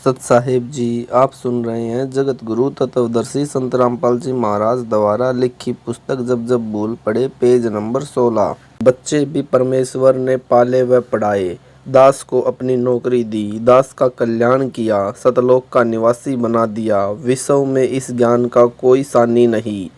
सत साहेब जी, आप सुन रहे हैं जगत गुरु तत्वदर्शी संत रामपाल जी महाराज द्वारा लिखी पुस्तक जब जब भूल पड़े, पेज नंबर 16। बच्चे भी परमेश्वर ने पाले व पढ़ाए, दास को अपनी नौकरी दी, दास का कल्याण किया, सतलोक का निवासी बना दिया। विश्व में इस ज्ञान का कोई सानी नहीं,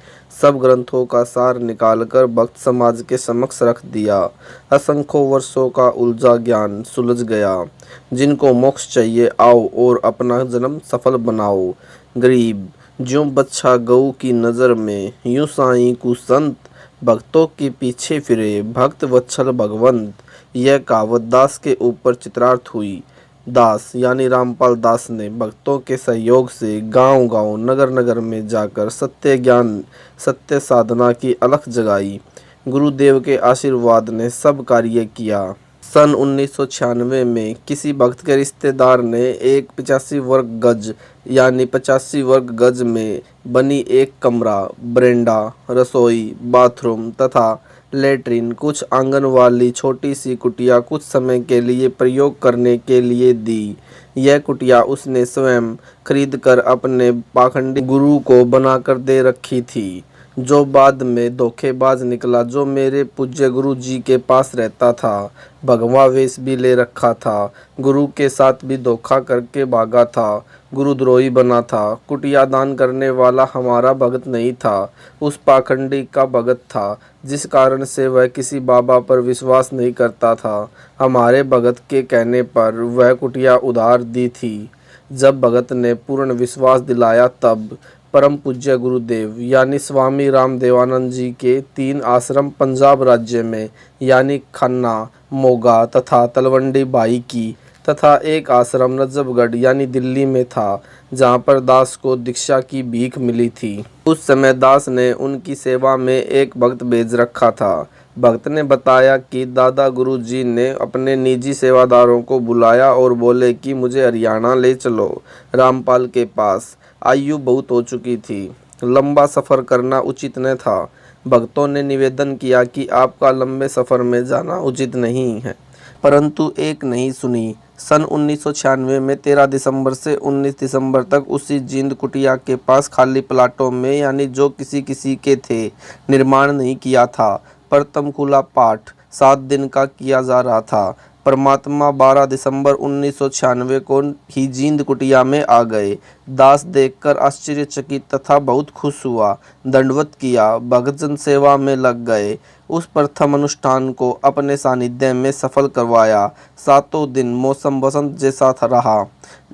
सब ग्रंथों का सार निकालकर भक्त समाज के समक्ष रख दिया। असंख्यों वर्षों का उलझा ज्ञान सुलझ गया। जिनको मोक्ष चाहिए आओ और अपना जन्म सफल बनाओ। गरीब ज्यों बच्छा गऊ की नज़र में, यूं साईं को संत भक्तों के पीछे फिरे, भक्त वत्सल भगवंत। यह कहावत दास के ऊपर चित्रार्थ हुई। दास यानी रामपाल दास ने भक्तों के सहयोग से गांव-गांव, नगर-नगर में जाकर सत्य ज्ञान, सत्य साधना की अलख जगाई। गुरुदेव के आशीर्वाद ने सब कार्य किया। सन 1996 में किसी भक्त के रिश्तेदार ने एक 85 वर्ग गज यानी 85 वर्ग गज में बनी एक कमरा, बरेंडा, रसोई, बाथरूम तथा लेटरिन, कुछ आंगन वाली छोटी सी कुटिया कुछ समय के लिए प्रयोग करने के लिए दी। यह कुटिया उसने स्वयं खरीदकर अपने पाखंडी गुरु को बनाकर दे रखी थी, जो बाद में धोखेबाज निकला, जो मेरे पूज्य गुरु जी के पास रहता था। भगवा वेश भी ले रखा था, गुरु के साथ भी धोखा करके भागा था, गुरुद्रोही बना था। कुटिया दान करने वाला हमारा भगत नहीं था, उस पाखंडी का भगत था, जिस कारण से वह किसी बाबा पर विश्वास नहीं करता था। हमारे भगत के कहने पर वह कुटिया उधार दी थी। जब भगत ने पूर्ण विश्वास दिलाया तब परम पूज्य गुरुदेव यानी स्वामी रामदेवानंद जी के 3 आश्रम पंजाब राज्य में यानी खन्ना, मोगा तथा तलवंडी बाई की तथा एक आश्रम नजफगढ़ यानी दिल्ली में था, जहाँ पर दास को दीक्षा की भीख मिली थी। उस समय दास ने उनकी सेवा में एक भक्त भेज रखा था। भक्त ने बताया कि दादा गुरु जी ने अपने निजी सेवादारों को बुलाया और बोले कि मुझे हरियाणा ले चलो, रामपाल के पास। आयु बहुत हो चुकी थी, लंबा सफ़र करना उचित न था। भक्तों ने निवेदन किया कि आपका लंबे सफ़र में जाना उचित नहीं है, परंतु एक नहीं सुनी। सन 1996 में 13 दिसंबर से 19 दिसंबर तक उसी जींद कुटिया के पास खाली प्लाटों में यानी जो किसी किसी के थे, निर्माण नहीं किया था, प्रथम खुला पाठ 7 दिन का किया जा रहा था। परमात्मा 12 दिसंबर 1996 को ही जींद कुटिया में आ गए। दास देखकर आश्चर्यचकित तथा बहुत खुश हुआ, दंडवत किया, भक्तजन सेवा में लग गए। उस प्रथम अनुष्ठान को अपने सानिध्य में सफल करवाया। 7 दिन मौसम बसंत जैसा रहा।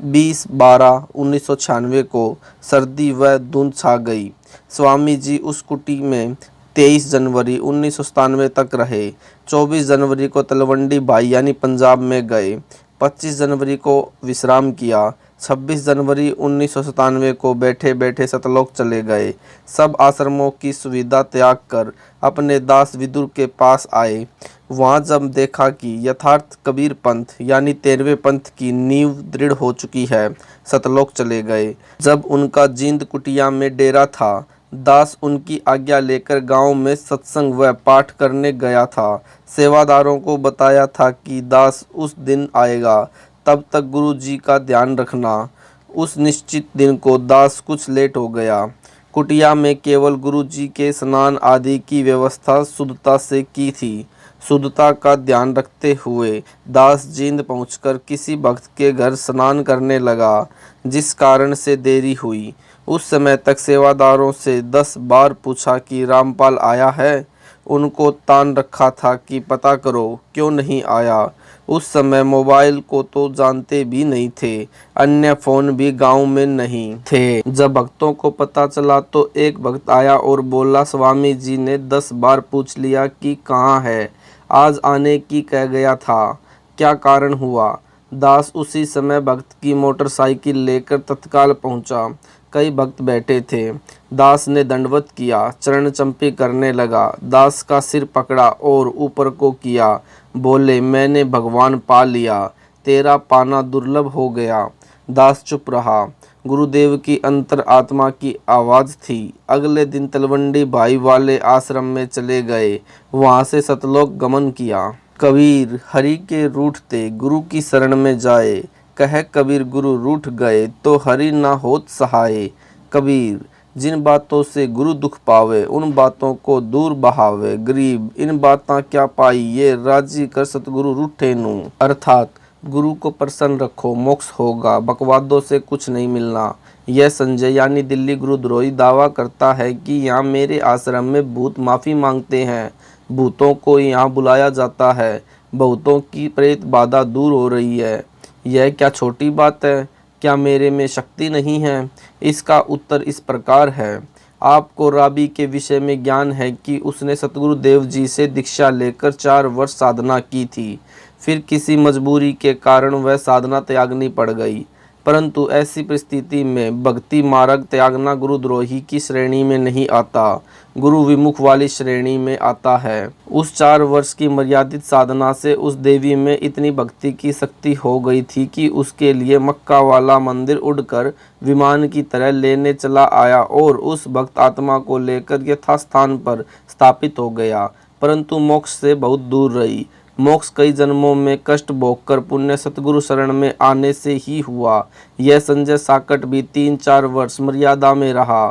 20/12/1996 को सर्दी व धुंध छा गई। स्वामी जी उस कुटी में 23 जनवरी 1997 तक रहे। 24 जनवरी को तलवंडी बाई यानी पंजाब में गए। 25 जनवरी को विश्राम किया। 26 जनवरी 1997 को बैठे बैठे सतलोक चले गए। सब आश्रमों की सुविधा त्याग कर अपने दास विदुर के पास आए। वहाँ जब देखा कि यथार्थ कबीर पंथ यानी 13वें पंथ की नींव दृढ़ हो चुकी है, सतलोक चले गए। जब उनका जींद कुटिया में डेरा था, दास उनकी आज्ञा लेकर गांव में सत्संग व पाठ करने गया था। सेवादारों को बताया था कि दास उस दिन आएगा, तब तक गुरु जी का ध्यान रखना। उस निश्चित दिन को दास कुछ लेट हो गया। कुटिया में केवल गुरु जी के स्नान आदि की व्यवस्था शुद्धता से की थी। शुद्धता का ध्यान रखते हुए दास जींद पहुंचकर किसी भक्त के घर स्नान करने लगा, जिस कारण से देरी हुई। उस समय तक सेवादारों से 10 बार पूछा कि रामपाल आया है। उनको तान रखा था कि पता करो क्यों नहीं आया। उस समय मोबाइल को तो जानते भी नहीं थे, अन्य फ़ोन भी गांव में नहीं थे। जब भक्तों को पता चला तो एक भक्त आया और बोला, स्वामी जी ने 10 बार पूछ लिया कि कहाँ है, आज आने की कह गया था, क्या कारण हुआ। दास उसी समय भक्त की मोटरसाइकिल लेकर तत्काल पहुंचा। कई भक्त बैठे थे। दास ने दंडवत किया, चरण चंपी करने लगा। दास का सिर पकड़ा और ऊपर को किया। बोले, मैंने भगवान पा लिया, तेरा पाना दुर्लभ हो गया। दास चुप रहा। गुरुदेव की अंतर आत्मा की आवाज़ थी। अगले दिन तलवंडी भाई वाले आश्रम में चले गए, वहाँ से सतलोक गमन किया। कबीर हरि के रूठते गुरु की शरण में जाए, कह कबीर गुरु रूठ गए, तो हरि ना होत सहाय। कबीर, जिन बातों से गुरु दुख पावे, उन बातों को दूर बहावे। गरीब, इन बातां क्या पाई, ये राजी कर सतगुरु रूठे नू। अर्थात गुरु को प्रसन्न रखो, मोक्ष होगा, बकवादों से कुछ नहीं मिलना। यह संजय यानी दिल्ली गुरुद्रोही दावा करता है कि यहाँ मेरे आश्रम में भूत माफ़ी मांगते हैं। भूतों को यहाँ बुलाया जाता है। बहुतों की प्रेत बाधा दूर हो रही है। यह क्या छोटी बात है? क्या मेरे में शक्ति नहीं है? इसका उत्तर इस प्रकार है। आपको राबी के विषय में ज्ञान है कि उसने सतगुरु देव जी से दीक्षा लेकर 4 वर्ष साधना की थी। फिर किसी मजबूरी के कारण वह साधना त्यागनी पड़ गई। परंतु ऐसी परिस्थिति में भक्ति मार्ग त्यागना गुरुद्रोही की श्रेणी में नहीं आता, गुरु विमुख वाली श्रेणी में आता है। उस 4 वर्ष की मर्यादित साधना से उस देवी में इतनी भक्ति की शक्ति हो गई थी कि उसके लिए मक्का वाला मंदिर उड़कर विमान की तरह लेने चला आया और उस भक्त आत्मा को लेकर यथास्थान पर स्थापित हो गया। परंतु मोक्ष से बहुत दूर रही। मोक्ष कई जन्मों में कष्ट भोगकर पुण्य सतगुरु शरण में आने से ही हुआ। यह संजय साकट भी 3-4 वर्ष मर्यादा में रहा।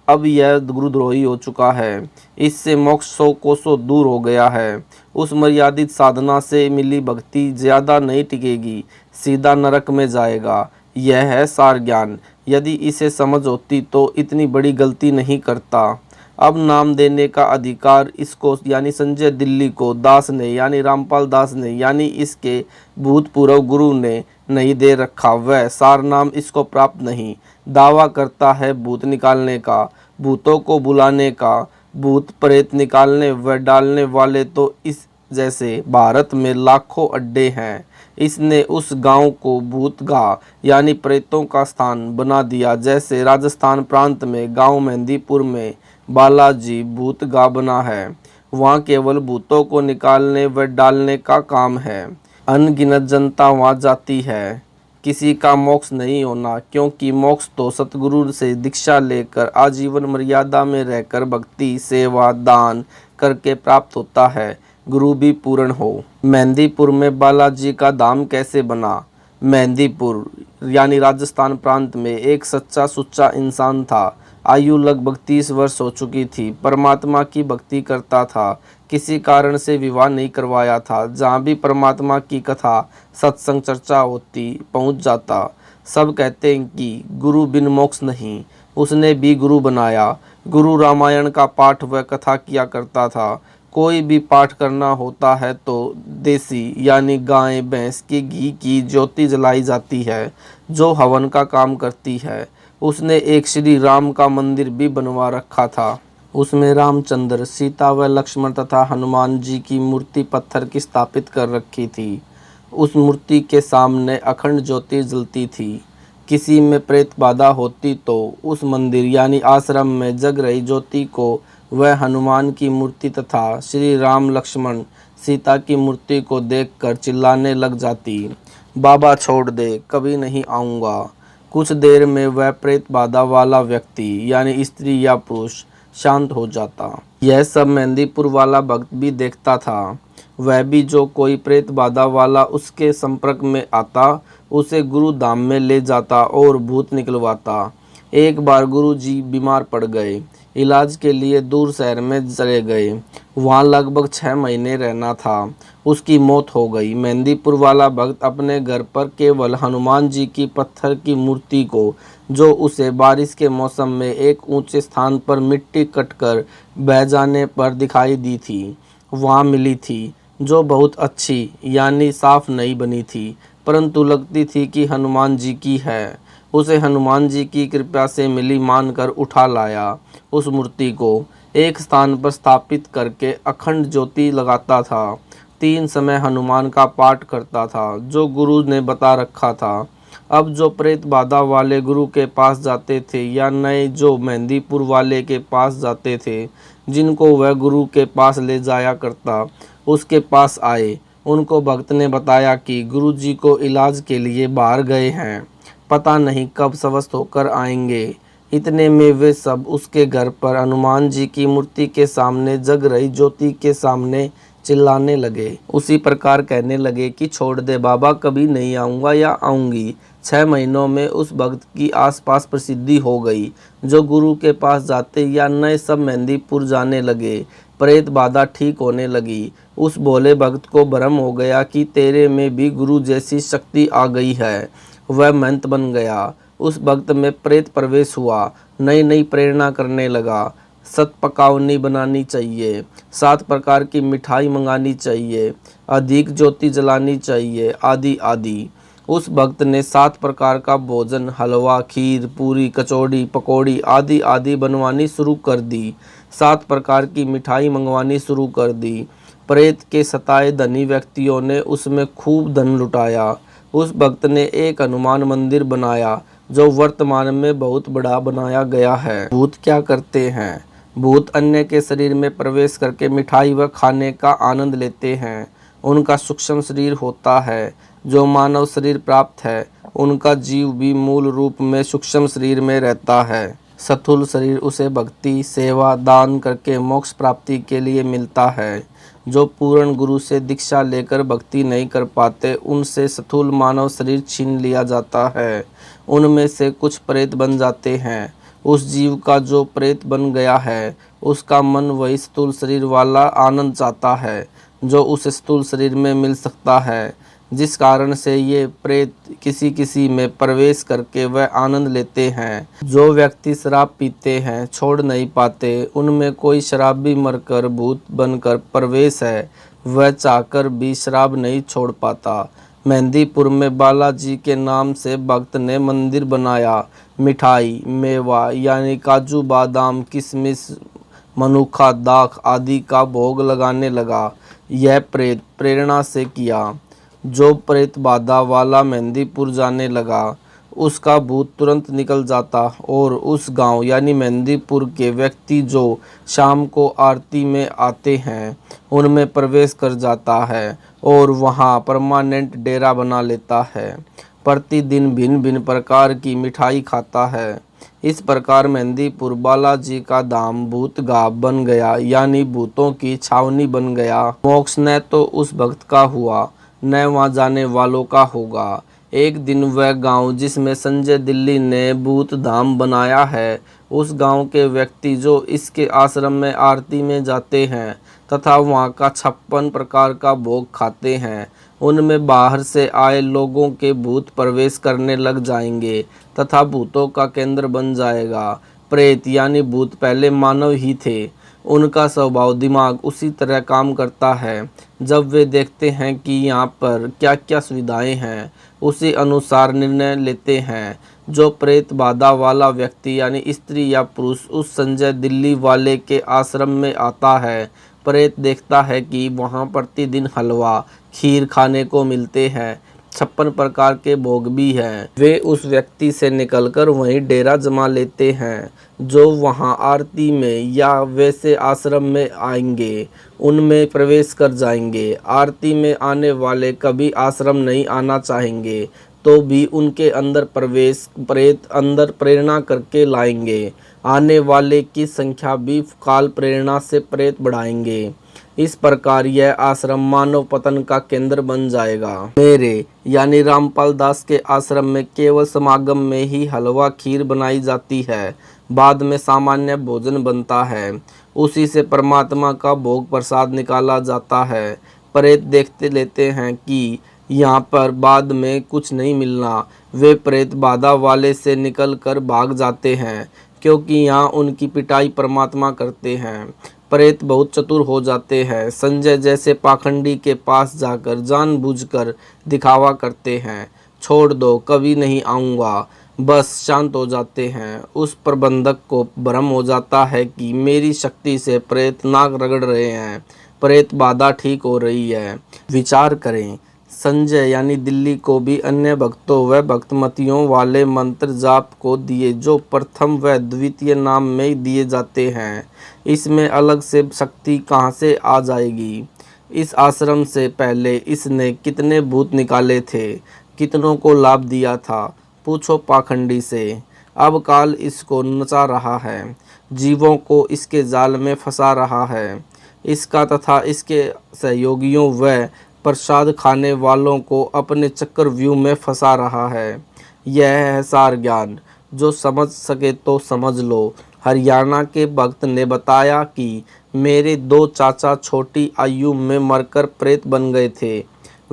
अब यह गुरुद्रोही हो चुका है। इससे मोक्ष 100 कोसों दूर हो गया है। उस मर्यादित साधना से मिली भक्ति ज्यादा नहीं टिकेगी, सीधा नरक में जाएगा। यह है सार ज्ञान। यदि इसे समझ होती तो इतनी बड़ी गलती नहीं करता। अब नाम देने का अधिकार इसको यानी संजय दिल्ली को दास ने यानी रामपाल दास ने यानी इसके भूतपूर्व गुरु ने नहीं दे रखा। वह सार नाम इसको प्राप्त नहीं। दावा करता है भूत निकालने का, भूतों को बुलाने का। भूत प्रेत निकालने व डालने वाले तो इस जैसे भारत में लाखों अड्डे हैं। इसने उस गांव को भूतगाह यानी प्रेतों का स्थान बना दिया। जैसे राजस्थान प्रांत में गांव मेहंदीपुर में बालाजी भूतगाह बना है। वहाँ केवल भूतों को निकालने व डालने का काम है। अनगिनत जनता वहाँ जाती है। किसी का मोक्ष नहीं होना, क्योंकि मोक्ष तो सतगुरु से दीक्षा लेकर आजीवन मर्यादा में रहकर भक्ति सेवा दान करके प्राप्त होता है। गुरु भी पूर्ण हो। मेहंदीपुर में बालाजी का धाम कैसे बना? मेहंदीपुर यानी राजस्थान प्रांत में एक सच्चा सुच्चा इंसान था। आयु लगभग 30 वर्ष हो चुकी थी। परमात्मा की भक्ति करता था। किसी कारण से विवाह नहीं करवाया था। जहाँ भी परमात्मा की कथा सत्संग चर्चा होती पहुँच जाता। सब कहते हैं कि गुरु बिन मोक्ष नहीं। उसने भी गुरु बनाया। गुरु रामायण का पाठ व कथा किया करता था। कोई भी पाठ करना होता है तो देसी यानी गाय भैंस के घी की ज्योति जलाई जाती है, जो हवन का काम करती है। उसने एक श्री राम का मंदिर भी बनवा रखा था। उसमें रामचंद्र, सीता व लक्ष्मण तथा हनुमान जी की मूर्ति पत्थर की स्थापित कर रखी थी। उस मूर्ति के सामने अखंड ज्योति जलती थी। किसी में प्रेत बाधा होती तो उस मंदिर यानी आश्रम में जग रही ज्योति को वह हनुमान की मूर्ति तथा श्री राम लक्ष्मण सीता की मूर्ति को देखकर चिल्लाने लग जाती, बाबा छोड़ दे, कभी नहीं आऊँगा। कुछ देर में वह प्रेत बाधा वाला व्यक्ति यानी स्त्री या पुरुष शांत हो जाता। यह सब मेहंदीपुर वाला भक्त भी देखता था। वह भी जो कोई प्रेत बाधा वाला उसके संपर्क में आता, उसे गुरु धाम में ले जाता और भूत निकलवाता। एक बार गुरु जी बीमार पड़ गए। इलाज के लिए दूर शहर में चले गए। वहाँ लगभग 6 महीने रहना था। उसकी मौत हो गई। मेहंदीपुर वाला भक्त अपने घर पर केवल हनुमान जी की पत्थर की मूर्ति को, जो उसे बारिश के मौसम में एक ऊंचे स्थान पर मिट्टी कटकर बह जाने पर दिखाई दी थी, वहाँ मिली थी, जो बहुत अच्छी यानी साफ नहीं बनी थी, परंतु लगती थी कि हनुमान जी की है। उसे हनुमान जी की कृपा से मिली मानकर उठा लाया। उस मूर्ति को एक स्थान पर स्थापित करके अखंड ज्योति लगाता था। 3 समय हनुमान का पाठ करता था, जो गुरु ने बता रखा था। अब जो प्रेत बाधा वाले गुरु के पास जाते थे या नए जो मेहंदीपुर वाले के पास जाते थे, जिनको वह गुरु के पास ले जाया करता, उसके पास आए। उनको भक्त ने बताया कि गुरु जी को इलाज के लिए बाहर गए हैं, पता नहीं कब स्वस्थ होकर आएंगे। इतने में वे सब उसके घर पर हनुमान जी की मूर्ति के सामने जग रही ज्योति के सामने चिल्लाने लगे। उसी प्रकार कहने लगे कि छोड़ दे बाबा, कभी नहीं आऊँगा या आऊँगी। 6 महीनों में उस भक्त की आसपास प्रसिद्धि हो गई। जो गुरु के पास जाते या नए सब मेहंदीपुर जाने लगे। प्रेत बाधा ठीक होने लगी। उस भोले भक्त को भ्रम हो गया कि तेरे में भी गुरु जैसी शक्ति आ गई है। वह महंत बन गया। उस भक्त में प्रेत प्रवेश हुआ। नई नई प्रेरणा करने लगा। सत पकावनी बनानी चाहिए, 7 प्रकार की मिठाई मंगानी चाहिए, अधिक ज्योति जलानी चाहिए, आदि आदि। उस भक्त ने 7 प्रकार का भोजन, हलवा, खीर, पूरी, कचौड़ी, पकौड़ी आदि आदि बनवानी शुरू कर दी। 7 प्रकार की मिठाई मंगवानी शुरू कर दी। प्रेत के सताए धनी व्यक्तियों ने उसमें खूब धन लुटाया। उस भक्त ने एक हनुमान मंदिर बनाया, जो वर्तमान में बहुत बड़ा बनाया गया है। भूत क्या करते हैं? भूत अन्य के शरीर में प्रवेश करके मिठाई व खाने का आनंद लेते हैं। उनका सूक्ष्म शरीर होता है। जो मानव शरीर प्राप्त है, उनका जीव भी मूल रूप में सूक्ष्म शरीर में रहता है। स्थूल शरीर उसे भक्ति, सेवा, दान करके मोक्ष प्राप्ति के लिए मिलता है। जो पूर्ण गुरु से दीक्षा लेकर भक्ति नहीं कर पाते, उनसे स्थूल मानव शरीर छीन लिया जाता है। उनमें से कुछ प्रेत बन जाते हैं। उस जीव का जो प्रेत बन गया है, उसका मन वही स्थूल शरीर वाला आनंद चाहता है, जो उस स्थूल शरीर में मिल सकता है। जिस कारण से ये प्रेत किसी किसी में प्रवेश करके वह आनंद लेते हैं। जो व्यक्ति शराब पीते हैं, छोड़ नहीं पाते, उनमें कोई शराबी मरकर भूत बनकर प्रवेश है। वह चाहकर भी शराब नहीं छोड़ पाता। मेहंदीपुर में बालाजी के नाम से भक्त ने मंदिर बनाया। मिठाई, मेवा यानी काजू, बादाम, किशमिश, मनुखा, दाख आदि का भोग लगाने लगा। यह प्रेत प्रेरणा से किया। जो प्रेत बाधा वाला मेहंदीपुर जाने लगा, उसका भूत तुरंत निकल जाता और उस गांव यानी मेहंदीपुर के व्यक्ति जो शाम को आरती में आते हैं, उनमें प्रवेश कर जाता है और वहां परमानेंट डेरा बना लेता है। प्रतिदिन भिन्न भिन्न प्रकार की मिठाई खाता है। इस प्रकार मेहंदीपुर बालाजी का धाम भूतगांव बन गया, यानी भूतों की छावनी बन गया। मोक्ष न तो उस भक्त का हुआ, न वहां जाने वालों का होगा। एक दिन वह गांव जिसमें संजय दिल्ली ने भूत धाम बनाया है, उस गांव के व्यक्ति जो इसके आश्रम में आरती में जाते हैं तथा वहां का 56 प्रकार का भोग खाते हैं, उनमें बाहर से आए लोगों के भूत प्रवेश करने लग जाएंगे तथा भूतों का केंद्र बन जाएगा। प्रेत यानी भूत पहले मानव ही थे। उनका स्वभाव, दिमाग उसी तरह काम करता है। जब वे देखते हैं कि यहाँ पर क्या क्या सुविधाएं हैं, उसी अनुसार निर्णय लेते हैं। जो प्रेत बाधा वाला व्यक्ति यानी स्त्री या पुरुष उस संजय दिल्ली वाले के आश्रम में आता है, प्रेत देखता है कि वहाँ प्रतिदिन हलवा, खीर खाने को मिलते हैं, 56 प्रकार के भोग भी हैं। वे उस व्यक्ति से निकलकर वहीं डेरा जमा लेते हैं। जो वहां आरती में या वैसे आश्रम में आएंगे, उनमें प्रवेश कर जाएंगे। आरती में आने वाले कभी आश्रम नहीं आना चाहेंगे तो भी उनके अंदर प्रवेश प्रेत अंदर प्रेरणा करके लाएंगे। आने वाले की संख्या भी काल प्रेरणा से प्रेत बढ़ाएंगे। इस प्रकार यह आश्रम मानव पतन का केंद्र बन जाएगा। मेरे यानी रामपाल दास के आश्रम में केवल समागम में ही हलवा खीर बनाई जाती है। बाद में सामान्य भोजन बनता है, उसी से परमात्मा का भोग प्रसाद निकाला जाता है। प्रेत देखते लेते हैं कि यहाँ पर बाद में कुछ नहीं मिलना। वे प्रेत बाधा वाले से निकल कर भाग जाते हैं, क्योंकि यहाँ उनकी पिटाई परमात्मा करते हैं। प्रेत बहुत चतुर हो जाते हैं। संजय जैसे पाखंडी के पास जाकर जानबूझकर दिखावा करते हैं, छोड़ दो, कभी नहीं आऊँगा, बस शांत हो जाते हैं। उस प्रबंधक को भ्रम हो जाता है कि मेरी शक्ति से प्रेत नाक रगड़ रहे हैं, प्रेत बाधा ठीक हो रही है। विचार करें, संजय यानी दिल्ली को भी अन्य भक्तों व भक्तमतियों वाले मंत्र जाप को दिए, जो प्रथम व द्वितीय नाम में दिए जाते हैं। इसमें अलग से शक्ति कहाँ से आ जाएगी? इस आश्रम से पहले इसने कितने भूत निकाले थे, कितनों को लाभ दिया था, पूछो पाखंडी से। अब काल इसको नचा रहा है, जीवों को इसके जाल में फंसा रहा है। इसका तथा इसके सहयोगियों व प्रसाद खाने वालों को अपने चक्रव्यूह में फंसा रहा है। यह है सार ज्ञान, जो समझ सके तो समझ लो। हरियाणा के भक्त ने बताया कि मेरे 2 चाचा छोटी आयु में मरकर प्रेत बन गए थे।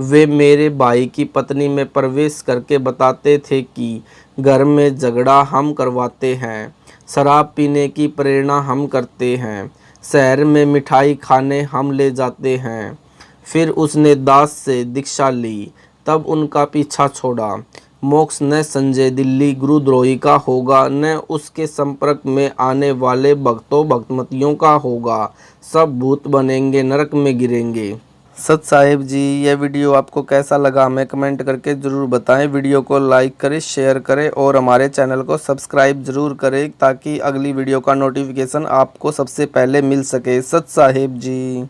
वे मेरे भाई की पत्नी में प्रवेश करके बताते थे कि घर में झगड़ा हम करवाते हैं, शराब पीने की प्रेरणा हम करते हैं, शहर में मिठाई खाने हम ले जाते हैं। फिर उसने दास से दीक्षा ली, तब उनका पीछा छोड़ा। मोक्ष न संजय दिल्ली गुरुद्रोही का होगा, न उसके संपर्क में आने वाले भक्तों भक्तमतियों का होगा। सब भूत बनेंगे, नरक में गिरेंगे। सत साहिब जी, यह वीडियो आपको कैसा लगा हमें कमेंट करके ज़रूर बताएं। वीडियो को लाइक करें, शेयर करें और हमारे चैनल को सब्सक्राइब ज़रूर करें ताकि अगली वीडियो का नोटिफिकेशन आपको सबसे पहले मिल सके। सत साहिब जी।